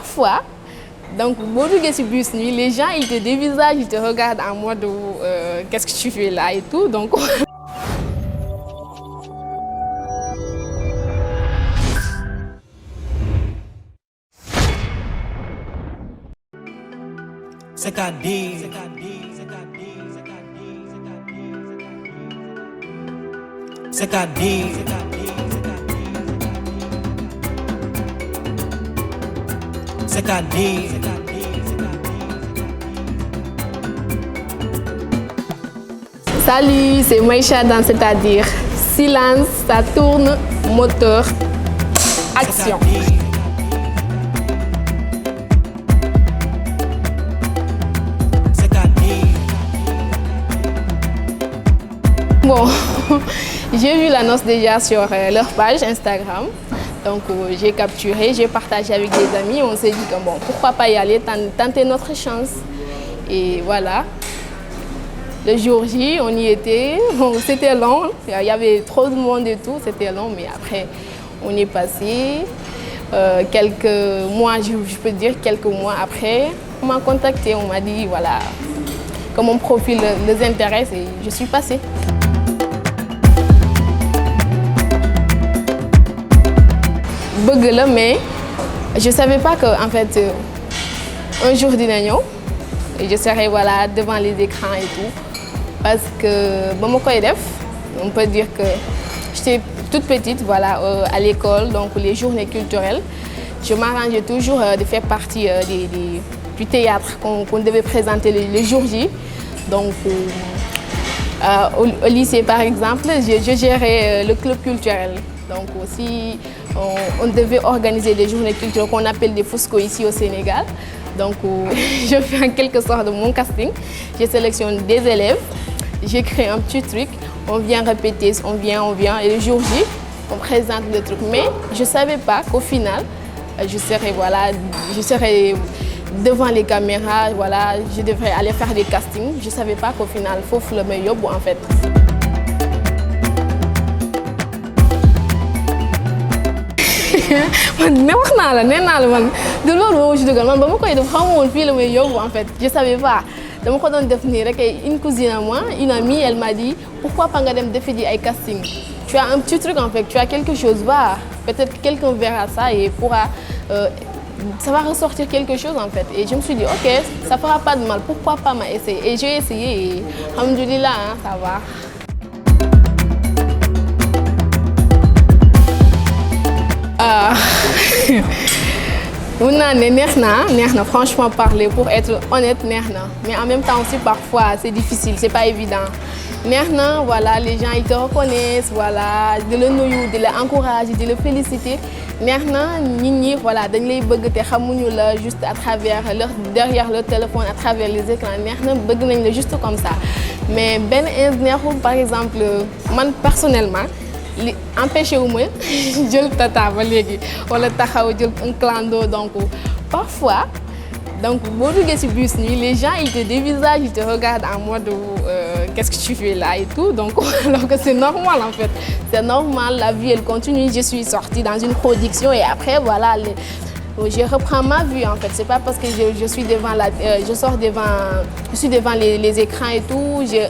parfois, donc, boo duggee ci bus nuit, les gens ils te dévisagent, ils te regardent en mode qu'est-ce que tu fais là et tout. Donc, C'est qu'à dire. C'est qu'à dire. C'est qu'à dire. salut, c'est Maïcha dans C'est-à-dire. Silence, ça tourne, moteur, action. Bon, j'ai vu l'annonce déjà sur leur page Instagram, donc j'ai capturé, j'ai partagé avec des amis, on s'est dit que bon, pourquoi pas y aller, tenter notre chance. Et voilà, le jour J, on y était, bon, c'était long, il y avait trop de monde et tout, c'était long, mais après on est passé. Quelques mois, je peux dire quelques mois après, on m'a contacté, on m'a dit voilà, que mon profil les intéresse et je suis passée. Bëgg la, mais je ne savais pas que en fait, un jour dina ñëw et je serai voilà, devant les écrans et tout. Parce que ba ma koy def, on peut dire que j'étais toute petite voilà, à l'école, donc les journées culturelles. Je m'arrangeais toujours de faire partie du théâtre qu'on devait présenter le jour J. Donc, au lycée, par exemple, je gérais le club culturel. Donc aussi, on devait organiser des journées culturelles qu'on appelle des Fosco ici au Sénégal. Donc, je fais en quelque sorte mon casting. Je sélectionne des élèves, j'écris un petit truc, on vient répéter, on vient, et le jour J, on présente le truc. Mais je ne savais pas qu'au final, je serais devant les caméras, voilà, je devrais aller faire des castings. Je ne savais pas qu'au final, il faut le meilleur en fait. Mais wax naa la nee naa la man de loolu moo ci dugal man ba ma koy def xamu woon fii la may yóbbu en fait je savais pas dama ko doon def nii rek une cousine à moi une amie elle m'a dit pourquoi pas nga dem defi ji ay casting tu as un petit truc en fait tu as quelque chose va peut-être que quelqu'un verra ça et pourra ça va ressortir quelque chose en fait et je me suis dit ok ça fera pas de mal pourquoi pas m'essayer et j'ai essayé et alhamdoulilah hein, ça va. Mun naa ne neex na franchement parler pour être honnête neex na mais en même temps aussi parfois c'est difficile c'est pas évident neex na voilà les gens ils te reconnaissent voilà de la nuyu de la encourager de la féliciter neex na nit ñi voilà dañ lay bëgg te xamuñu la juste à travers derrière le téléphone à travers les écrans neex na bëgg nañ la juste comme ça mais benn neexul par exemple man personnellement li empêché wu ma jël tata ba léegi wala taxaw jël un clando donc parfois donc boo duggee ci bus nuit les gens ils te dévisagent ils te regardent en mode qu'est-ce que tu fais là et tout donc alors que c'est normal en fait c'est normal la vie elle continue je suis sortie dans une production et après voilà je reprends ma vie en fait c'est pas parce que je suis devant je suis devant les écrans et tout j'ai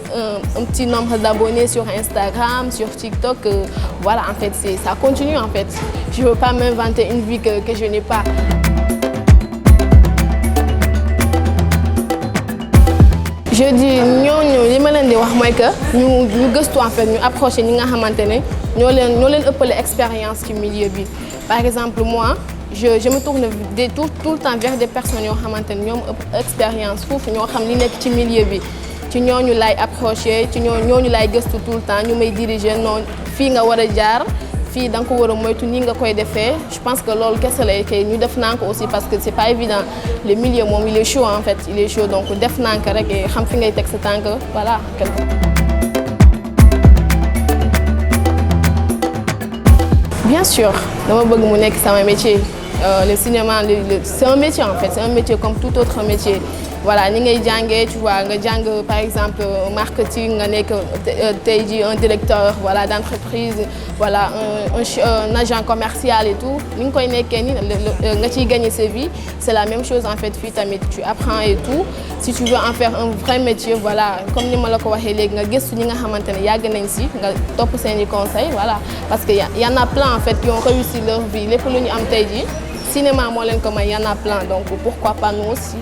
un petit nombre d'abonnés sur Instagram sur TikTok voilà en fait ça continue en fait je veux pas m'inventer une vie que je n'ai pas. Je dis ñooñu li ma leen di wax mooy que ñu gëstu en fait ñu approché ñi nga xamante ne ñoo leen ëppale expérience ci milieu bi par exemple moi. Je me tourne tout le temps vers des personnes yoo xamante ne ñoom expérience foofu ñoo xam li nekk ci milieu bi ci ñooñu lay approché ci ñooñu lay gëstu tout le temps ñu may diriger noonu fii nga war a jaar fii da nga ko war a moytu nii nga koy defee je pense que loolu kese lay kay ñu def naa ko aussi parce que c'est pas évident le milieu moom il est chaud en fait il est chaud donc def naa ko rek xam fi ngay teg sa tànk voilà. Bien sûr dama bëgg mu nekk sama métier Le cinéma, c'est un métier en fait, c'est un métier comme tout autre métier. Voilà, ni ngay jàngee, tu vois, nga jàng par exemple marketing, nga nekk tey jii un directeur, voilà, d'entreprise, voilà, un agent commercial et tout. Ni nga koy nekkee ni nga ciy gagner sa vie, c'est la même chose en fait fii tamit, tu apprends et tout. Si tu veux en faire un vrai métier, voilà, comme ni ma la ko waxee léegi nga gëstu ñi nga xamante ne yàgg nañ si, nga topp seeni conseils, voilà, parce que y en a plein en fait qui ont réussi leur vie. Lépp lu ñu am tey jii cinéma moo leen ko may, y en a plein, donc pourquoi pas nous aussi.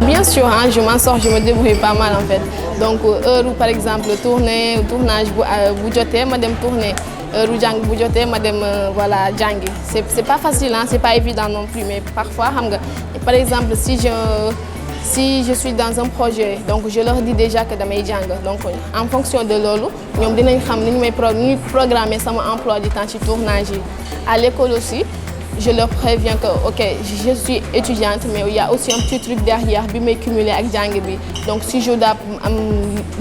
Bien sûr, hein, je m'en sors, je me débrouille pas mal en fait. Donc, heure où par exemple tournage bu jotee ma dem tourner, heure où jàng bu jotee ma dem voilà jàngi. C'est pas facile, hein, c'est pas évident non plus, mais parfois xam nga, par exemple si je suis dans un projet, donc je leur dis déjà que damay jàng. Donc en fonction de loolu, ñoom dinañ xam ni ñu may programmer sama emploi du temps ci tournage yi. À l'école aussi, je leur préviens que ok, je suis étudiante, mais il y a aussi un petit truc derrière bi may cumuler ak jàng bi. Donc si je dois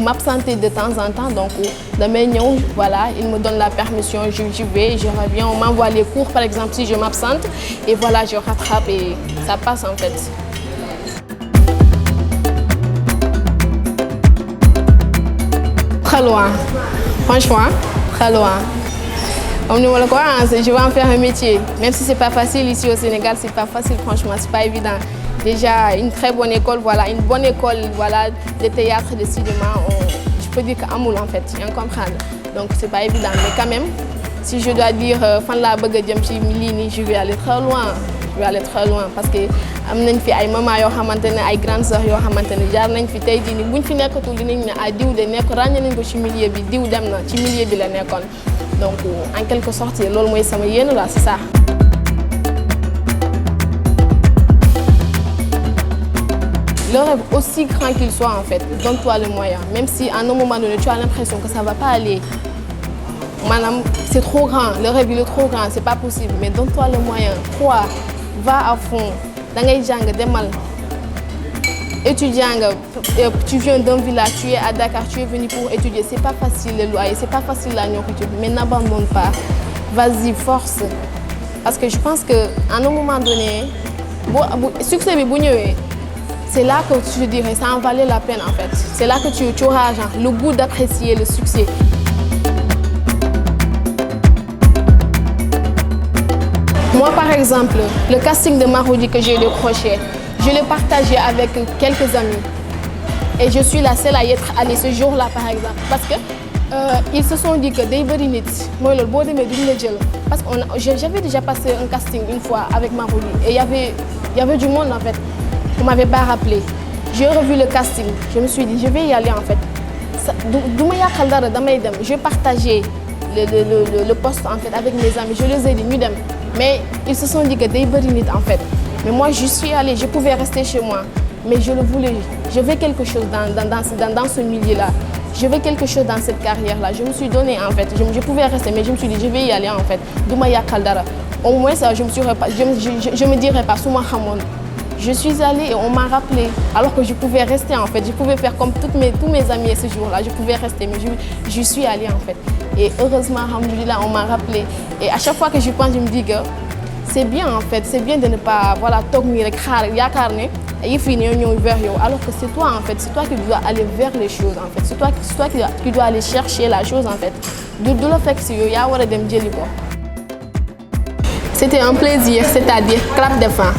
m'absenter de temps en temps, donc damay ñëw, voilà, ils me donnent la permission, j'y vais, je reviens, on m'envoie les cours par exemple si je m'absente et voilà, je rattrape et ça passe en fait. Très loin, franchement, très loin. Comme nous le croyons, je vais en faire un métier. Même si c'est pas facile ici au Sénégal, c'est pas facile, franchement, c'est pas évident. Déjà, une très bonne école, voilà, une bonne école, voilà, de théâtre, de cinéma, je peux dire qu'amoul en fait, tu comprends. Donc c'est pas évident, mais quand même, si je dois dire fan la bëgg jëm ci lii, je vais aller très loin. Je vais aller très loin parce que am nañ fi ay maman yoo xamante ne ay grandes sœurs yoo xamante ne jaar nañ fi tey jii nii buñ fi nekkatul dinañ ne ah diw de nekk ràññee nañ ko ci milieu bi diw dem na ci milieu bi la nekkoon. Donc en quelque sorte loolu mooy sama yéene la, c'est ça. Le rêve, aussi grand qu'il soit en fait, donne-toi le moyen. Même si à un moment donné tu as l'impression que ça va pas aller. Madame, c'est trop grand, le rêve il est trop grand, c'est pas possible. Mais donne-toi le moyen, crois, va à fond. Dangay jàng demal. Étudiant, tu viens d'un village, tu es à Dakar, tu es venu pour étudier. C'est pas facile le loyer, c'est pas facile la nourriture, mais n'abandonne pas. Vas-y, force. Parce que je pense qu'à un moment donné, succès bi bu ñëwee, c'est là que je dirais, ça en valait la peine en fait. C'est là que tu auras genre, le goût d'apprécier le succès. Moi par exemple, le casting de Marodi que j'ai décroché, je l'ai partagé avec quelques amis. Et je suis la seule à y être allée ce jour-là par exemple. Parce que ils se sont dit que day bëri nit mooy loolu boo demee duñ la jël. Parce que j'avais déjà passé un casting une fois avec Marodi et il y avait du monde en fait. On m'avait pas rappelé. J'ai revu le casting. Je me suis dit je vais y aller en fait. Du ma yàqal dara damay dem. Je partageais le poste en fait avec mes amis. Je les ai dit ñu dem. Mais ils se sont dit que day bëri nit en fait. Mais moi je suis allée, je pouvais rester chez moi. Mais je le voulais. Je veux quelque chose dans ce milieu-là. Je veux quelque chose dans cette carrière-là. Je me suis donné en fait. Je pouvais rester, mais je me suis dit je vais y aller en fait. Du ma yàqal dara. Au moins ça, je me dirais pas suma xamoon. Je suis allée et on m'a rappelé. Alors que je pouvais rester en fait. Je pouvais faire comme tous mes amis ce jour-là. Je pouvais rester, mais je suis allée en fait. Et heureusement, alhamdoulilah, on m'a rappelé. Et à chaque fois que je pense, je me dis que c'est bien en fait. C'est bien de ne pas toog nii rek xaar yaakaar ne yëf yi ñëw vers yow. Alors que c'est toi en fait. C'est toi qui dois aller vers les choses en fait. C'est toi qui dois aller chercher la chose en fait. Du la fekk si yow yaa war a dem jëli ko. C'était un plaisir, c'est-à-dire clap de fin.